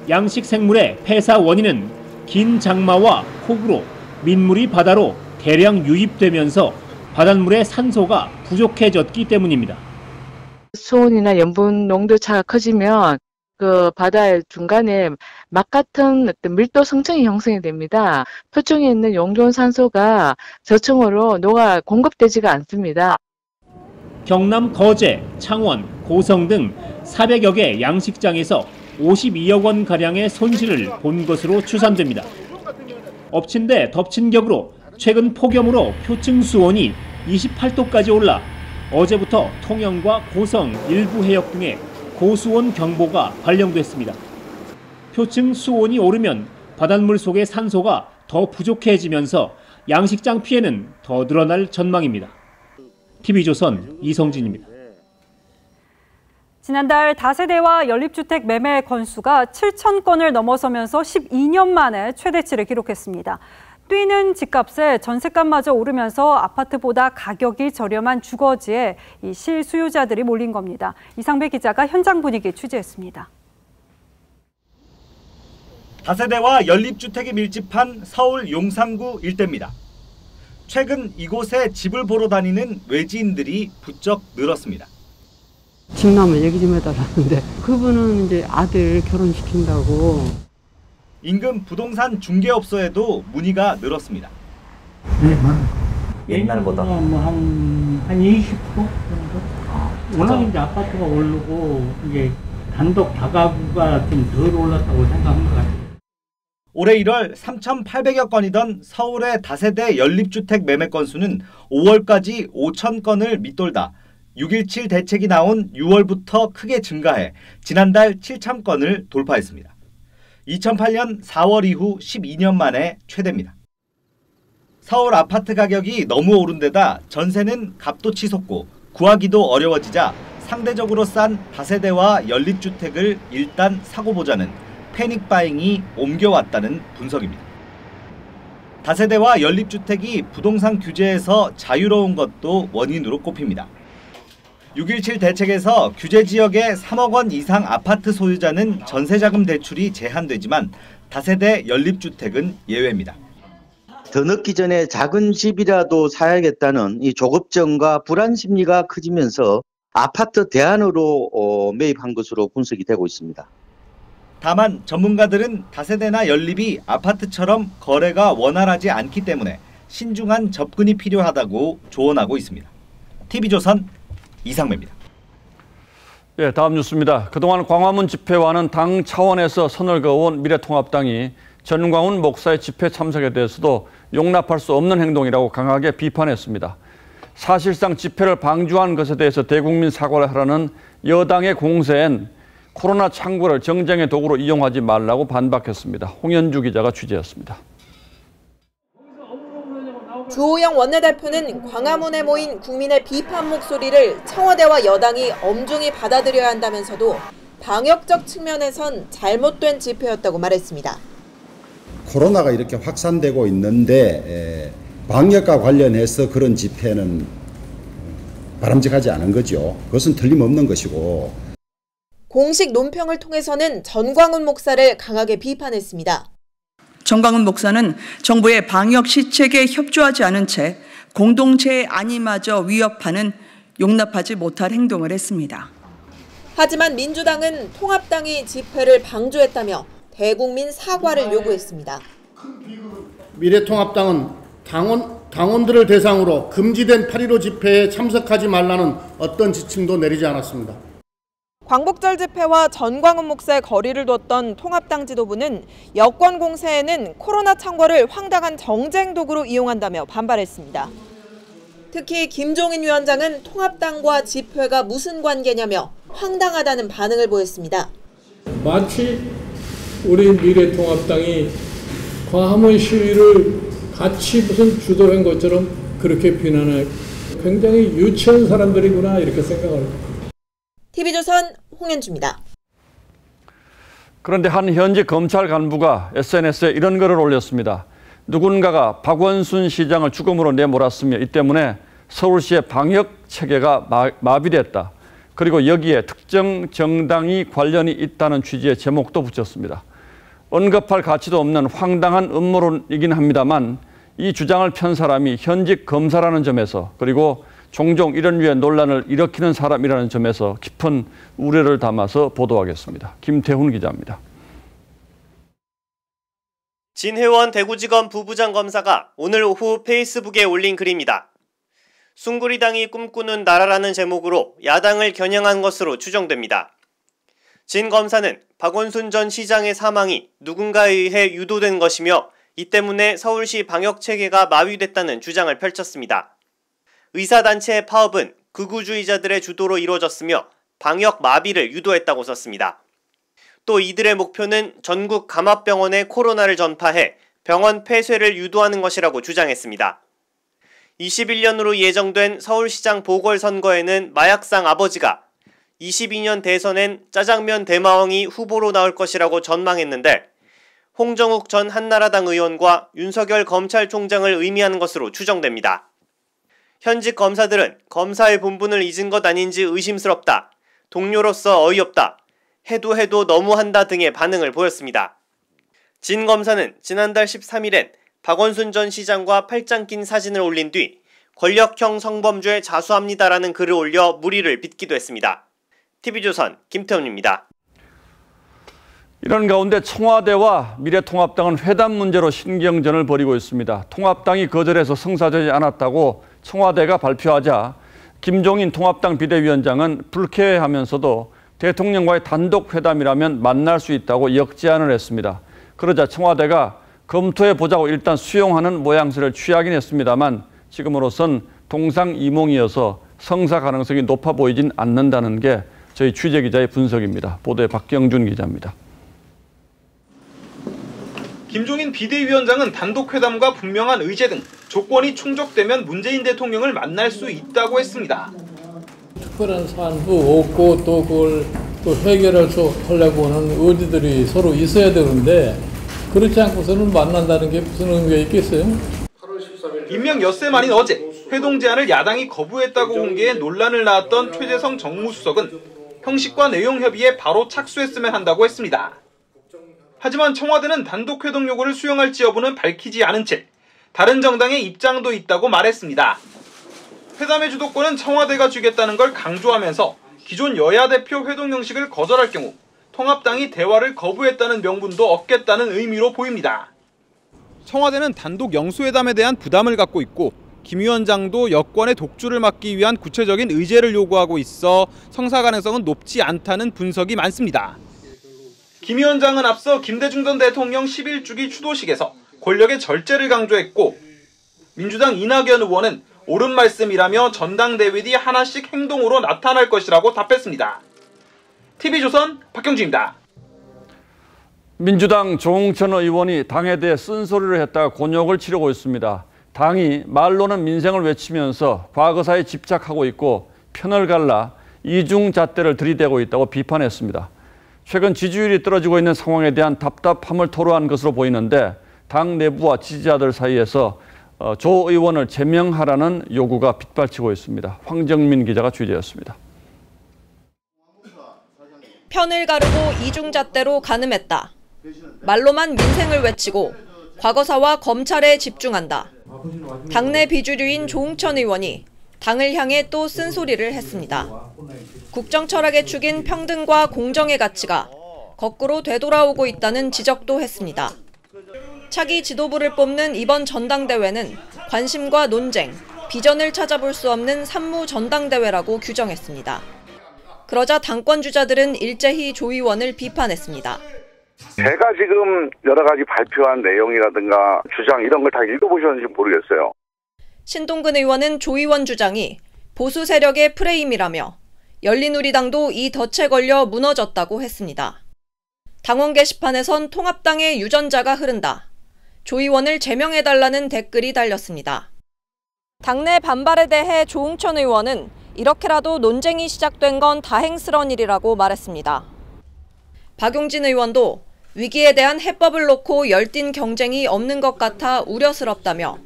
양식 생물의 폐사 원인은 긴 장마와 폭우로 민물이 바다로 대량 유입되면서 바닷물의 산소가 부족해졌기 때문입니다. 수온이나 염분 농도 차가 커지면 그 바다의 중간에 막 같은 어떤 밀도 성층이 형성이 됩니다. 표층에 있는 용존 산소가 저층으로 녹아 공급되지가 않습니다. 경남 거제, 창원, 고성 등 400여 개 양식장에서 52억 원 가량의 손실을 본 것으로 추산됩니다. 엎친 데 덮친 격으로 최근 폭염으로 표층 수온이 28도까지 올라 어제부터 통영과 고성 일부 해역 등에 고수온 경보가 발령됐습니다. 표층 수온이 오르면 바닷물 속의 산소가 더 부족해지면서 양식장 피해는 더 늘어날 전망입니다. TV조선 이성진입니다. 지난달 다세대와 연립주택 매매 건수가 7천 건을 넘어서면서 12년 만에 최대치를 기록했습니다. 뛰는 집값에 전셋값마저 오르면서 아파트보다 가격이 저렴한 주거지에 이 실수요자들이 몰린 겁니다. 이상배 기자가 현장 분위기 취재했습니다. 다세대와 연립주택이 밀집한 서울 용산구 일대입니다. 최근 이곳에 집을 보러 다니는 외지인들이 부쩍 늘었습니다. 집 나면 얘기 좀 해달라는데 그분은 이제 아들 결혼시킨다고. 인근 부동산 중개업소에도 문의가 늘었습니다. 옛날보다 한 20% 정도? 워낙 이제 아파트가 오르고 이제 단독 다가구가 좀 덜 올랐다고 생각한 것 같아요. 올해 1월 3,800여 건이던 서울의 다세대 연립주택 매매 건수는 5월까지 5천 건을 밑돌다 6.17 대책이 나온 6월부터 크게 증가해 지난달 7천 건을 돌파했습니다. 2008년 4월 이후 12년 만에 최대입니다. 서울 아파트 가격이 너무 오른 데다 전세는 값도 치솟고 구하기도 어려워지자 상대적으로 싼 다세대와 연립주택을 일단 사고 보자는 패닉바잉이 옮겨왔다는 분석입니다. 다세대와 연립주택이 부동산 규제에서 자유로운 것도 원인으로 꼽힙니다. 6.17 대책에서 규제 지역의 3억 원 이상 아파트 소유자는 전세자금 대출이 제한되지만 다세대 연립주택은 예외입니다. 더 늦기 전에 작은 집이라도 사야겠다는 이 조급증과 불안 심리가 커지면서 아파트 대안으로 매입한 것으로 분석이 되고 있습니다. 다만 전문가들은 다세대나 연립이 아파트처럼 거래가 원활하지 않기 때문에 신중한 접근이 필요하다고 조언하고 있습니다. TV조선 이상배입니다. 예, 다음 뉴스입니다. 그동안 광화문 집회와는 당 차원에서 선을 그어온 미래통합당이 전광훈 목사의 집회 참석에 대해서도 용납할 수 없는 행동이라고 강하게 비판했습니다. 사실상 집회를 방조한 것에 대해서 대국민 사과를 하라는 여당의 공세엔 코로나 창구를 정쟁의 도구로 이용하지 말라고 반박했습니다. 홍현주 기자가 취재했습니다. 주호영 원내대표는 광화문에 모인 국민의 비판 목소리를 청와대와 여당이 엄중히 받아들여야 한다면서도 방역적 측면에선 잘못된 집회였다고 말했습니다. 코로나가 이렇게 확산되고 있는데 방역과 관련해서 그런 집회는 바람직하지 않은 거죠. 그것은 틀림없는 것이고. 공식 논평을 통해서는 전광훈 목사를 강하게 비판했습니다. 전광훈 목사는 정부의 방역 시책에 협조하지 않은 채 공동체의 안위마저 위협하는 용납하지 못할 행동을 했습니다. 하지만 민주당은 통합당이 집회를 방조했다며 대국민 사과를 요구했습니다. 미래통합당은 당원들을 대상으로 금지된 8.15 집회에 참석하지 말라는 어떤 지침도 내리지 않았습니다. 광복절 집회와 전광훈 목사의 거리를 뒀던 통합당 지도부는 여권 공세에는 코로나 창궐을 황당한 정쟁 도구로 이용한다며 반발했습니다. 특히 김종인 위원장은 통합당과 집회가 무슨 관계냐며 황당하다는 반응을 보였습니다. 마치 우리 미래통합당이 광화문 시위를 같이 무슨 주도한 것처럼 그렇게 비난해 굉장히 유치한 사람들이구나 이렇게 생각합니다. TV조선 홍현주입니다. 그런데 한 현직 검찰 간부가 SNS에 이런 글을 올렸습니다. 누군가가 박원순 시장을 죽음으로 내몰았으며 이 때문에 서울시의 방역 체계가 마비됐다. 그리고 여기에 특정 정당이 관련이 있다는 취지의 제목도 붙였습니다. 언급할 가치도 없는 황당한 음모론이긴 합니다만 이 주장을 편 사람이 현직 검사라는 점에서 그리고 종종 이런 류의 논란을 일으키는 사람이라는 점에서 깊은 우려를 담아서 보도하겠습니다. 김태훈 기자입니다. 진혜원 대구지검 부부장 검사가 오늘 오후 페이스북에 올린 글입니다. 숭구리당이 꿈꾸는 나라라는 제목으로 야당을 겨냥한 것으로 추정됩니다. 진 검사는 박원순 전 시장의 사망이 누군가에 의해 유도된 것이며 이 때문에 서울시 방역체계가 마비됐다는 주장을 펼쳤습니다. 의사단체의 파업은 극우주의자들의 주도로 이루어졌으며 방역 마비를 유도했다고 썼습니다. 또 이들의 목표는 전국 감압병원에 코로나를 전파해 병원 폐쇄를 유도하는 것이라고 주장했습니다. 21년으로 예정된 서울시장 보궐선거에는 마약상 아버지가 22년 대선엔 짜장면 대마왕이 후보로 나올 것이라고 전망했는데 홍정욱 전 한나라당 의원과 윤석열 검찰총장을 의미하는 것으로 추정됩니다. 현직 검사들은 검사의 본분을 잊은 것 아닌지 의심스럽다, 동료로서 어이없다, 해도 너무한다 등의 반응을 보였습니다. 진 검사는 지난달 13일엔 박원순 전 시장과 팔짱 낀 사진을 올린 뒤 권력형 성범죄에 자수합니다라는 글을 올려 물의를 빚기도 했습니다. TV조선 김태훈입니다. 이런 가운데 청와대와 미래통합당은 회담 문제로 신경전을 벌이고 있습니다. 통합당이 거절해서 성사되지 않았다고 청와대가 발표하자 김종인 통합당 비대위원장은 불쾌해하면서도 대통령과의 단독 회담이라면 만날 수 있다고 역제안을 했습니다. 그러자 청와대가 검토해보자고 일단 수용하는 모양새를 취하긴 했습니다만 지금으로선 동상이몽이어서 성사 가능성이 높아 보이진 않는다는 게 저희 취재기자의 분석입니다. 보도에 박경준 기자입니다. 김종인 비대위원장은 단독회담과 분명한 의제 등 조건이 충족되면 문재인 대통령을 만날 수 있다고 했습니다. 특별한 사안도 없고 또 그걸 또 해결할 수 하려고 하는 의지들이 서로 있어야 되는데 그렇지 않고서는 만난다는 게 무슨 의미가 있겠어요? 임명 엿새 만인 어제 회동 제안을 야당이 거부했다고 공개해 논란을 낳았던 최재성 정무수석은 형식과 내용 협의에 바로 착수했으면 한다고 했습니다. 하지만 청와대는 단독 회동 요구를 수용할지 여부는 밝히지 않은 채 다른 정당의 입장도 있다고 말했습니다. 회담의 주도권은 청와대가 주겠다는 걸 강조하면서 기존 여야 대표 회동 형식을 거절할 경우 통합당이 대화를 거부했다는 명분도 얻겠다는 의미로 보입니다. 청와대는 단독 영수회담에 대한 부담을 갖고 있고 김 위원장도 여권의 독주를 막기 위한 구체적인 의제를 요구하고 있어 성사 가능성은 높지 않다는 분석이 많습니다. 김 위원장은 앞서 김대중 전 대통령 11주기 추도식에서 권력의 절제를 강조했고 민주당 이낙연 의원은 옳은 말씀이라며 전당대회 뒤 하나씩 행동으로 나타날 것이라고 답했습니다. TV조선 박경주입니다. 민주당 조응천 의원이 당에 대해 쓴소리를 했다가 곤욕을 치르고 있습니다. 당이 말로는 민생을 외치면서 과거사에 집착하고 있고 편을 갈라 이중잣대를 들이대고 있다고 비판했습니다. 최근 지지율이 떨어지고 있는 상황에 대한 답답함을 토로한 것으로 보이는데 당 내부와 지지자들 사이에서 조 의원을 제명하라는 요구가 빗발치고 있습니다. 황정민 기자가 취재했습니다. 편을 가르고 이중잣대로 가늠했다. 말로만 민생을 외치고 과거사와 검찰에 집중한다. 당내 비주류인 조응천 의원이 당을 향해 또 쓴소리를 했습니다. 국정 철학의 축인 평등과 공정의 가치가 거꾸로 되돌아오고 있다는 지적도 했습니다. 차기 지도부를 뽑는 이번 전당대회는 관심과 논쟁, 비전을 찾아볼 수 없는 산무 전당대회라고 규정했습니다. 그러자 당권 주자들은 일제히 조 의원을 비판했습니다. 제가 지금 여러 가지 발표한 내용이라든가 주장 이런 걸 다 읽어보셨는지 모르겠어요. 신동근 의원은 조 의원 주장이 보수 세력의 프레임이라며 열린우리당도 이 덫에 걸려 무너졌다고 했습니다. 당원 게시판에선 통합당의 유전자가 흐른다. 조 의원을 제명해달라는 댓글이 달렸습니다. 당내 반발에 대해 조응천 의원은 이렇게라도 논쟁이 시작된 건 다행스러운 일이라고 말했습니다. 박용진 의원도 위기에 대한 해법을 놓고 열띤 경쟁이 없는 것 같아 우려스럽다며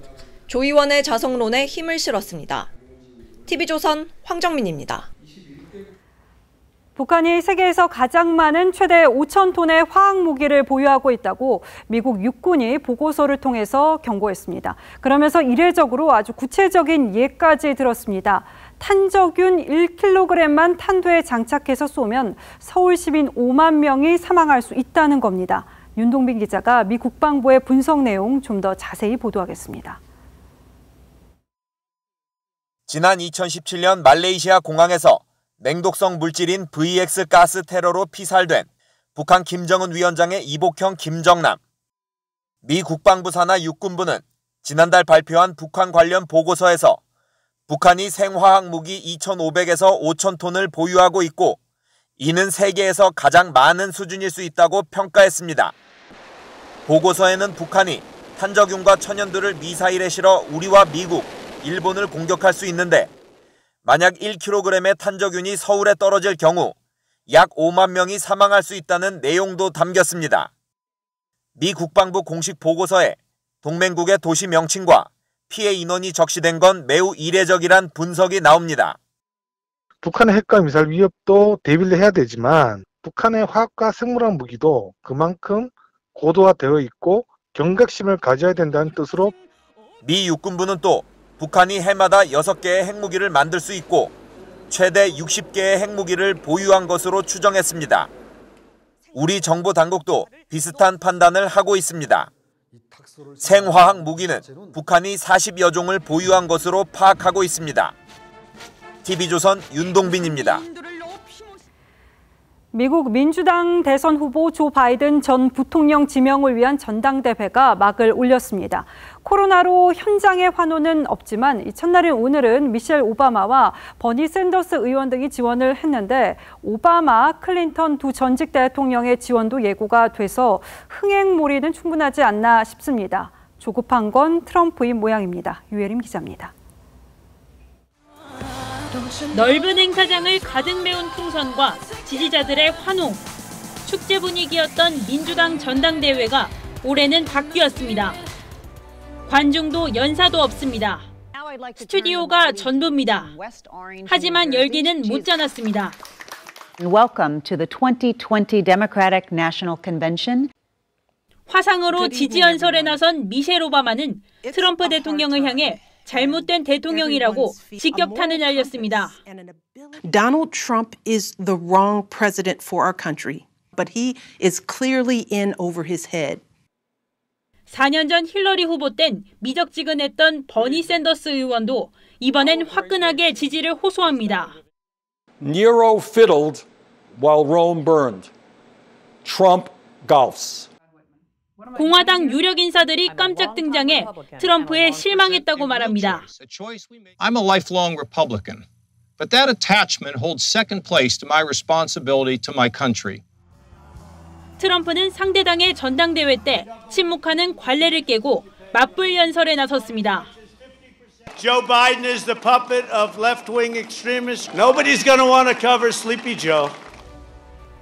조 의원의 자성론에 힘을 실었습니다. TV조선 황정민입니다. 북한이 세계에서 가장 많은 최대 5,000톤의 화학 무기를 보유하고 있다고 미국 육군이 보고서를 통해서 경고했습니다. 그러면서 이례적으로 아주 구체적인 예까지 들었습니다. 탄저균 1kg만 탄두에 장착해서 쏘면 서울 시민 5만 명이 사망할 수 있다는 겁니다. 윤동빈 기자가 미 국방부의 분석 내용 좀 더 자세히 보도하겠습니다. 지난 2017년 말레이시아 공항에서 맹독성 물질인 VX 가스 테러로 피살된 북한 김정은 위원장의 이복형 김정남. 미 국방부 산하 육군부는 지난달 발표한 북한 관련 보고서에서 북한이 생화학 무기 2,500에서 5,000톤을 보유하고 있고 이는 세계에서 가장 많은 수준일 수 있다고 평가했습니다. 보고서에는 북한이 탄저균과 천연두를 미사일에 실어 우리와 미국, 일본을 공격할 수 있는데 만약 1kg의 탄저균이 서울에 떨어질 경우 약 5만 명이 사망할 수 있다는 내용도 담겼습니다. 미 국방부 공식 보고서에 동맹국의 도시 명칭과 피해 인원이 적시된 건 매우 이례적이란 분석이 나옵니다. 북한의 핵과 미사일 위협도 대비를 해야 되지만 북한의 화학과 생물학 무기도 그만큼 고도화되어 있고 경각심을 가져야 된다는 뜻으로 미 육군부는 또 북한이 해마다 6개의 핵무기를 만들 수 있고 최대 60개의 핵무기를 보유한 것으로 추정했습니다. 우리 정보 당국도 비슷한 판단을 하고 있습니다. 생화학 무기는 북한이 40여 종을 보유한 것으로 파악하고 있습니다. TV조선 윤동빈입니다. 미국 민주당 대선 후보 조 바이든 전 부통령 지명을 위한 전당대회가 막을 올렸습니다. 코로나로 현장의 환호는 없지만 첫날인 오늘은 미셸 오바마와 버니 샌더스 의원 등이 지원을 했는데 오바마, 클린턴 두 전직 대통령의 지원도 예고가 돼서 흥행몰이는 충분하지 않나 싶습니다. 조급한 건 트럼프인 모양입니다. 유혜림 기자입니다. 넓은 행사장을 가득 메운 풍선과 지지자들의 환호. 축제 분위기였던 민주당 전당대회가 올해는 바뀌었습니다. 관중도 연사도 없습니다. 스튜디오가 전부입니다. 하지만 열기는 못 자났습니다. Welcome to the 2020 Democratic National Convention. 화상으로 지지 연설에 나선 미셸 오바마는 트럼프 대통령을 향해 잘못된 대통령이라고 직격탄을 날렸습니다. Donald Trump is the wrong president for our country, but he is clearly in over his head. 4년 전 힐러리 후보 땐 미적지근했던 버니 샌더스 의원도 이번엔 화끈하게 지지를 호소합니다. Nero fiddled while Rome burned. Trump golfs. 공화당 유력 인사들이 깜짝 등장해 트럼프에 실망했다고 말합니다. I'm a lifelong Republican, but that attachment holds second place to my responsibility to my country. 트럼프는 상대당의 전당대회 때 침묵하는 관례를 깨고 맞불 연설에 나섰습니다. Joe Biden is the puppet of left-wing extremists. Nobody's going to want to cover Sleepy Joe.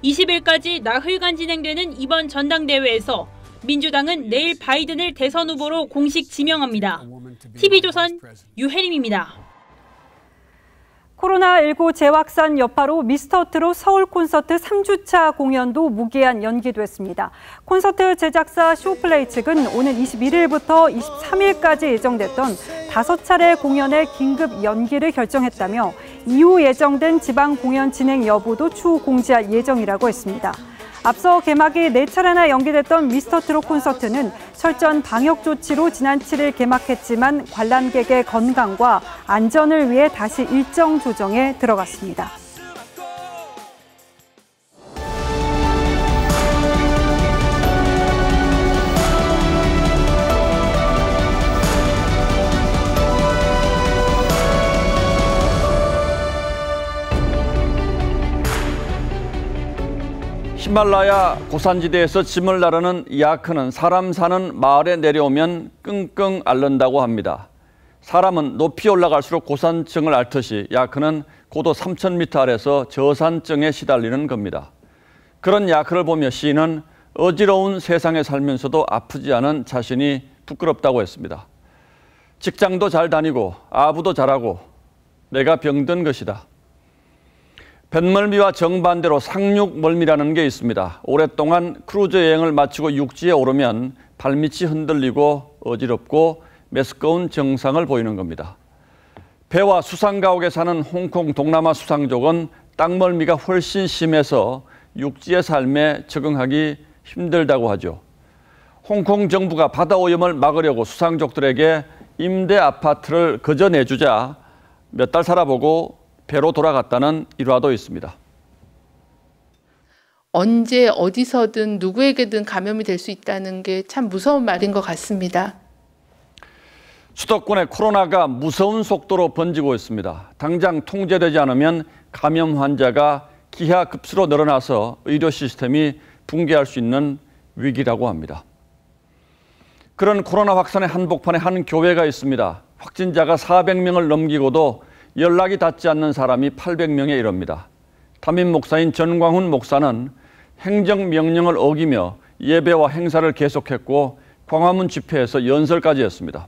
20일까지 나흘간 진행되는 이번 전당대회에서 민주당은 내일 바이든을 대선 후보로 공식 지명합니다. TV조선 유혜림입니다. 코로나19 재확산 여파로 미스터트롯 서울 콘서트 3주차 공연도 무기한 연기됐습니다. 콘서트 제작사 쇼플레이 측은 오는 21일부터 23일까지 예정됐던 5차례 공연의 긴급 연기를 결정했다며 이후 예정된 지방 공연 진행 여부도 추후 공지할 예정이라고 했습니다. 앞서 개막이 4차례나 연기됐던 미스터트롯 콘서트는 철저한 방역 조치로 지난 7일 개막했지만 관람객의 건강과 안전을 위해 다시 일정 조정에 들어갔습니다. 히말라야 고산지대에서 짐을 나르는 야크는 사람 사는 마을에 내려오면 끙끙 앓는다고 합니다. 사람은 높이 올라갈수록 고산증을 앓듯이 야크는 고도 3,000m 아래서 저산증에 시달리는 겁니다. 그런 야크를 보며 시인은 어지러운 세상에 살면서도 아프지 않은 자신이 부끄럽다고 했습니다. 직장도 잘 다니고 아부도 잘하고 내가 병든 것이다. 뱃멀미와 정반대로 상륙멀미라는 게 있습니다. 오랫동안 크루즈 여행을 마치고 육지에 오르면 발밑이 흔들리고 어지럽고 메스꺼운 증상을 보이는 겁니다. 배와 수상가옥에 사는 홍콩 동남아 수상족은 땅멀미가 훨씬 심해서 육지의 삶에 적응하기 힘들다고 하죠. 홍콩 정부가 바다 오염을 막으려고 수상족들에게 임대 아파트를 거저 내주자 몇 달 살아보고 배로 돌아갔다는 일화도 있습니다. 언제 어디서든 누구에게든 감염이 될 수 있다는 게 참 무서운 말인 것 같습니다. 수도권의 코로나가 무서운 속도로 번지고 있습니다. 당장 통제되지 않으면 감염 환자가 기하급수로 늘어나서 의료 시스템이 붕괴할 수 있는 위기라고 합니다. 그런 코로나 확산의 한복판에 한 교회가 있습니다. 확진자가 400명을 넘기고도 연락이 닿지 않는 사람이 800명에 이릅니다. 담임 목사인 전광훈 목사는 행정명령을 어기며 예배와 행사를 계속했고 광화문 집회에서 연설까지 했습니다.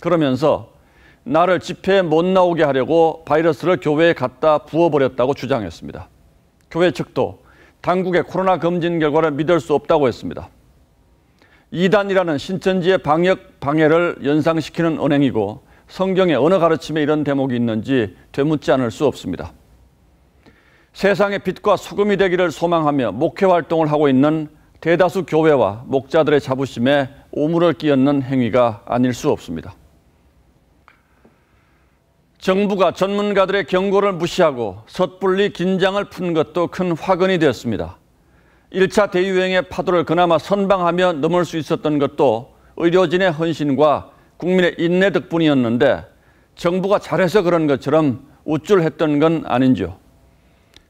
그러면서 나를 집회에 못 나오게 하려고 바이러스를 교회에 갖다 부어버렸다고 주장했습니다. 교회 측도 당국의 코로나 검진 결과를 믿을 수 없다고 했습니다. 이단이라는 신천지의 방역 방해를 연상시키는 언행이고 성경의 어느 가르침에 이런 대목이 있는지 되묻지 않을 수 없습니다. 세상의 빛과 소금이 되기를 소망하며 목회 활동을 하고 있는 대다수 교회와 목자들의 자부심에 오물을 끼얹는 행위가 아닐 수 없습니다. 정부가 전문가들의 경고를 무시하고 섣불리 긴장을 푼 것도 큰 화근이 되었습니다. 1차 대유행의 파도를 그나마 선방하며 넘을 수 있었던 것도 의료진의 헌신과 국민의 인내 덕분이었는데 정부가 잘해서 그런 것처럼 우쭐했던 건 아닌지요.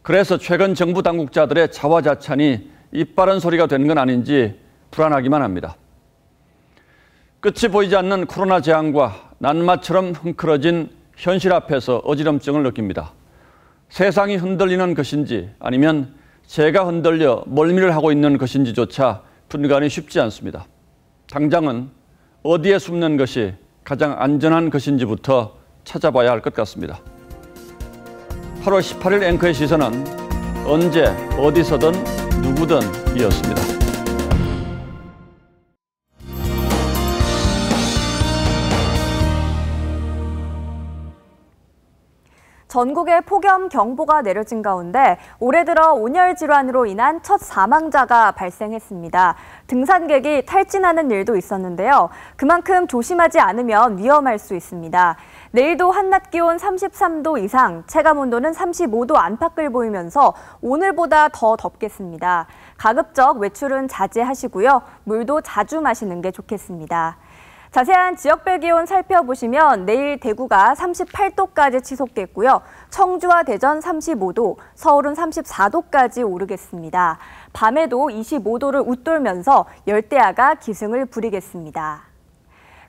그래서 최근 정부 당국자들의 자화자찬이 입바른 소리가 된 건 아닌지 불안하기만 합니다. 끝이 보이지 않는 코로나 재앙과 낱마처럼 흥크러진 현실 앞에서 어지럼증을 느낍니다. 세상이 흔들리는 것인지 아니면 제가 흔들려 멀미를 하고 있는 것인지조차 분간이 쉽지 않습니다. 당장은 어디에 숨는 것이 가장 안전한 것인지부터 찾아봐야 할 것 같습니다. 8월 18일 앵커의 시선은 언제 어디서든 누구든 이었습니다. 전국에 폭염경보가 내려진 가운데 올해 들어 온열 질환으로 인한 첫 사망자가 발생했습니다. 등산객이 탈진하는 일도 있었는데요. 그만큼 조심하지 않으면 위험할 수 있습니다. 내일도 한낮 기온 33도 이상, 체감온도는 35도 안팎을 보이면서 오늘보다 더 덥겠습니다. 가급적 외출은 자제하시고요. 물도 자주 마시는 게 좋겠습니다. 자세한 지역별 기온 살펴보시면 내일 대구가 38도까지 치솟겠고요. 청주와 대전 35도, 서울은 34도까지 오르겠습니다. 밤에도 25도를 웃돌면서 열대야가 기승을 부리겠습니다.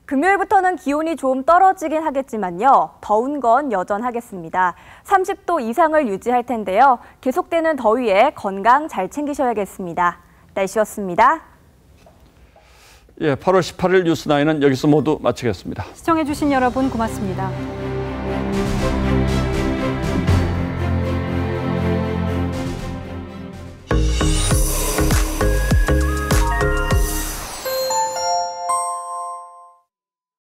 금요일부터는 기온이 좀 떨어지긴 하겠지만요. 더운 건 여전하겠습니다. 30도 이상을 유지할 텐데요. 계속되는 더위에 건강 잘 챙기셔야겠습니다. 날씨였습니다. 예, 8월 18일 뉴스9는 여기서 모두 마치겠습니다. 시청해주신 여러분 고맙습니다.